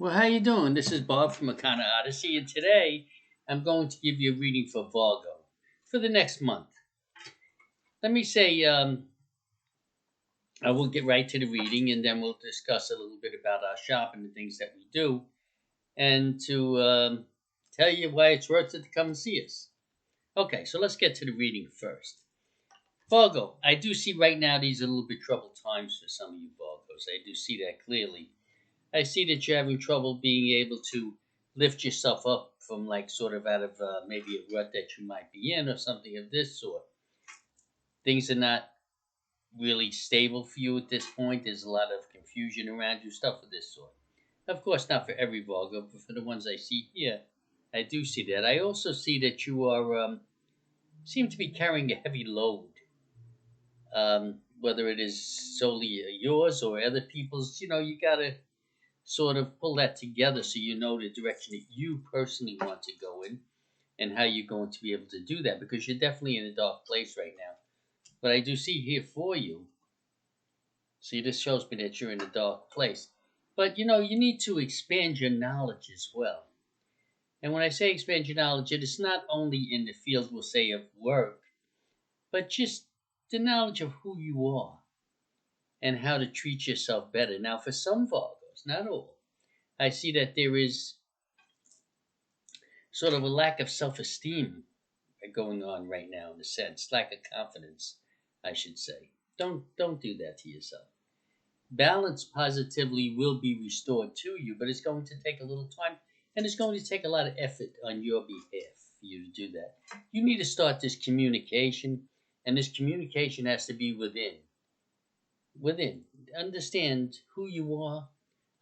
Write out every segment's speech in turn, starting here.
Well, how you doing? This is Bob from Makana Odyssey, and today I'm going to give you a reading for Virgo for the next month. Let me say, I will get right to the reading, and then we'll discuss a little bit about our shop and the things that we do, and to tell you why it's worth it to come and see us. Okay, so let's get to the reading first. Virgo, I do see right now these are a little bit troubled times for some of you Virgos. I do see that clearly. I see that you're having trouble being able to lift yourself up from like sort of out of maybe a rut that you might be in or something of this sort. Things are not really stable for you at this point. There's a lot of confusion around you, stuff of this sort. Of course, not for every Virgo, but for the ones I see here, I do see that. I also see that you are seem to be carrying a heavy load, whether it is solely yours or other people's. You gotta sort of pull that together so you know the direction that you personally want to go in and how you're going to be able to do that, because you're definitely in a dark place right now. But I do see here for you, see, this shows me that you're in a dark place. But you need to expand your knowledge as well. And when I say expand your knowledge, it is not only in the field, we'll say, of work, but just the knowledge of who you are and how to treat yourself better. Now, for some Virgos, not all, I see that there is sort of a lack of self-esteem going on right now, in a sense, lack of confidence, I should say. Don't do that to yourself. Balance positively will be restored to you, but it's going to take a little time, and it's going to take a lot of effort on your behalf for you to do that. You need to start this communication, and this communication has to be within. Understand who you are.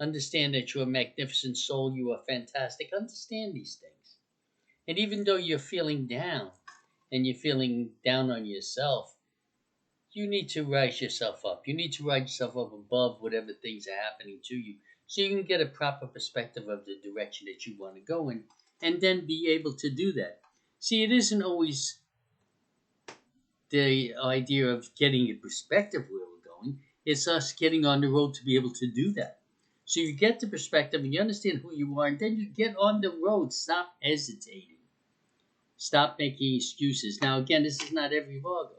Understand that you're a magnificent soul. You are fantastic. Understand these things. And even though you're feeling down and you're feeling down on yourself, you need to rise yourself up. You need to rise yourself up above whatever things are happening to you so you can get a proper perspective of the direction that you want to go in and then be able to do that. See, it isn't always the idea of getting a perspective where we're going, it's us getting on the road to be able to do that. So you get the perspective and you understand who you are, and then you get on the road. Stop hesitating. Stop making excuses. Now, again, this is not every Virgo.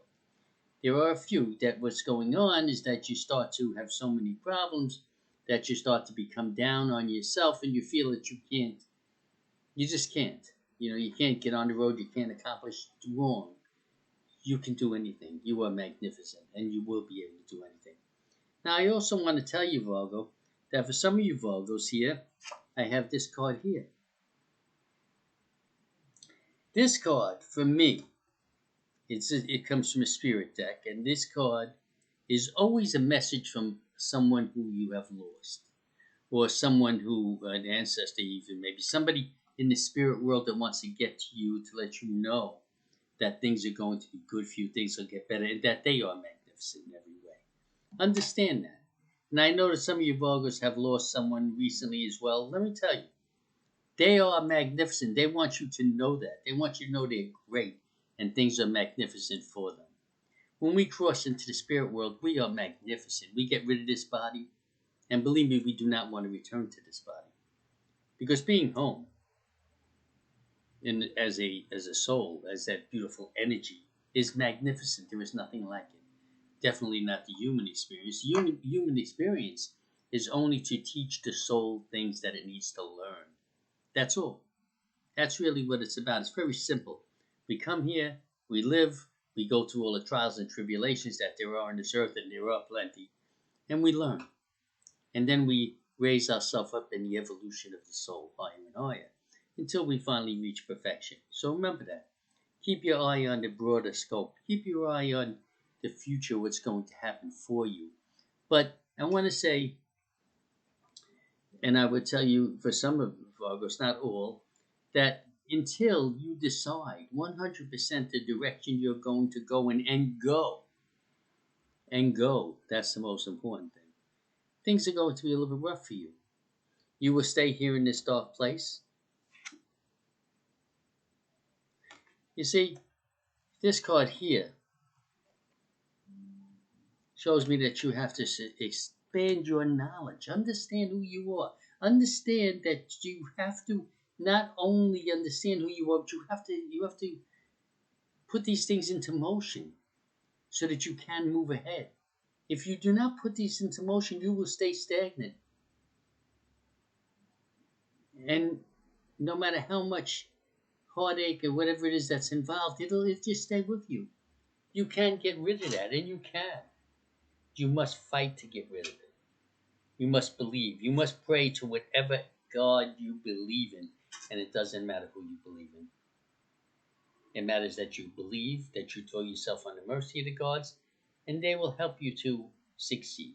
There are a few that what's going on is that you start to have so many problems that you start to become down on yourself and you feel that you just can't. You can't get on the road, you can't accomplish wrong. You can do anything. You are magnificent and you will be able to do anything. Now, I also want to tell you, Virgo, that for some of you Virgos here, I have this card here. This card, for me, it comes from a spirit deck, and this card is always a message from someone who you have lost, or someone who, an ancestor even, maybe somebody in the spirit world that wants to get to you to let you know that things are going to be good for you, things will get better, and that they are magnificent in every way. Understand that. And I know that some of you Virgos have lost someone recently as well. Let me tell you, they are magnificent. They want you to know that. They want you to know they're great and things are magnificent for them. When we cross into the spirit world, we are magnificent. We get rid of this body, and believe me, we do not want to return to this body. Because being home, as a soul, as that beautiful energy, is magnificent. There is nothing like it. Definitely not the human experience. Human experience is only to teach the soul things that it needs to learn. That's all. That's really what it's about. It's very simple. We come here, we live, we go through all the trials and tribulations that there are on this earth, and there are plenty, and we learn. And then we raise ourselves up in the evolution of the soul, higher and higher, until we finally reach perfection. So remember that. Keep your eye on the broader scope. Keep your eye on the future, what's going to happen for you. But I want to say, and I would tell you for some of Virgos, not all, that until you decide 100% the direction you're going to go in and go, that's the most important thing. Things are going to be a little bit rough for you. You will stay here in this dark place. You see, this card here shows me that you have to expand your knowledge. Understand who you are. understand that you have to not only understand who you are, but you have to put these things into motion so that you can move ahead. If you do not put these into motion, you will stay stagnant. And no matter how much heartache or whatever it is that's involved, it'll just stay with you. You can get rid of that, and you can. You must fight to get rid of it. You must believe. You must pray to whatever God you believe in, and it doesn't matter who you believe in. It matters that you believe, that you throw yourself on the mercy of the gods, and they will help you to succeed.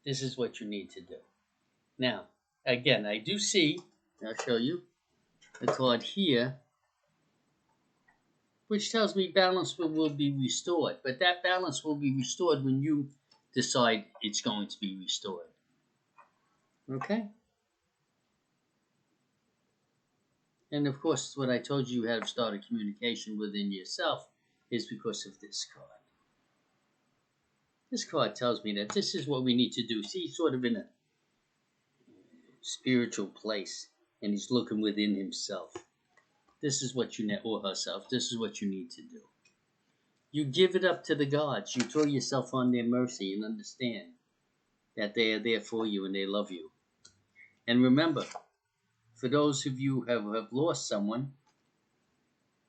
This is what you need to do. Now, again, I do see, I'll show you the card here, which tells me balance will be restored. But that balance will be restored when you decide it's going to be restored. Okay? And of course, what I told you how to start a communication within yourself is because of this card. This card tells me that this is what we need to do. See, he's sort of in a spiritual place, and he's looking within himself. This is what you need, or herself. This is what you need to do. You give it up to the gods. You throw yourself on their mercy and understand that they are there for you and they love you. And remember, for those of you who have lost someone,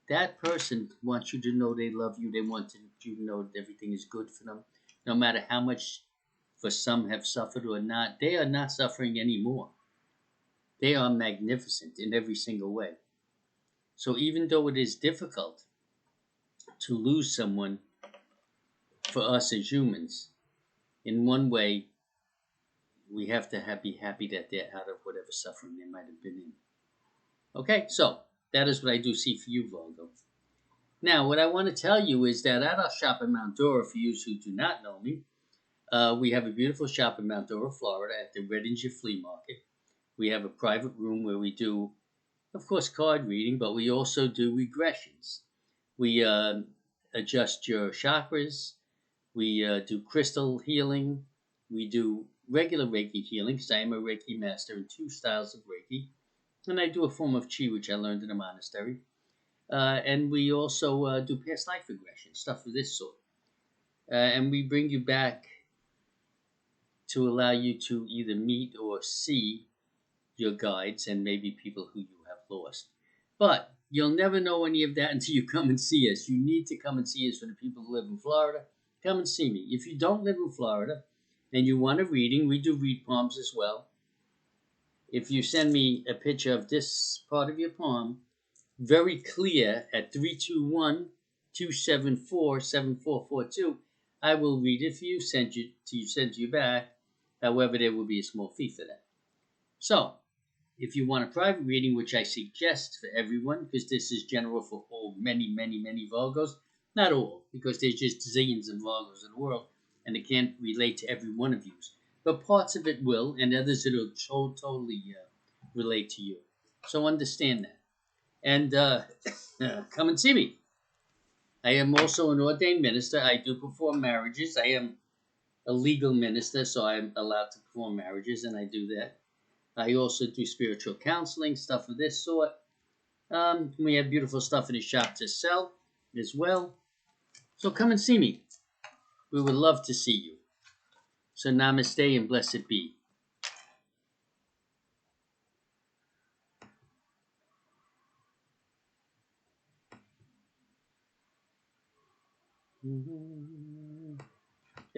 that person wants you to know they love you. They want you to know that everything is good for them. No matter how much for some have suffered or not, they are not suffering anymore. They are magnificent in every single way. So even though it is difficult to lose someone for us as humans, in one way, we have to be happy that they're out of whatever suffering they might have been in. Okay, so that is what I do see for you, Virgo. Now, what I want to tell you is that at our shop in Mount Dora, for you who do not know me, we have a beautiful shop in Mount Dora, Florida, at the Redinger Flea Market. We have a private room where we do, of course, card reading, but we also do regressions. We adjust your chakras. We do crystal healing. We do regular Reiki healing, because I am a Reiki master in 2 styles of Reiki. And I do a form of Chi, which I learned in a monastery. And we also do past life regression, stuff of this sort. And we bring you back to allow you to either meet or see your guides and maybe people who you have lost. But you'll never know any of that until you come and see us. You need to come and see us. For the people who live in Florida, come and see me. If you don't live in Florida and you want a reading, we do read palms as well. If you send me a picture of this part of your palm, very clear, at 321-274-7442, I will read it for you, send you back. However, there will be a small fee for that. So, if you want a private reading, which I suggest for everyone, because this is general for all many, many, many Virgos, not all, because there's just zillions of Virgos in the world, and it can't relate to every one of you. But parts of it will, and others it'll totally relate to you. So understand that. And come and see me. I am also an ordained minister. I do perform marriages. I am a legal minister, so I'm allowed to perform marriages, and I do that. I also do spiritual counseling, stuff of this sort. We have beautiful stuff in the shop to sell as well. So come and see me. We would love to see you. So namaste and blessed be. Mm-hmm.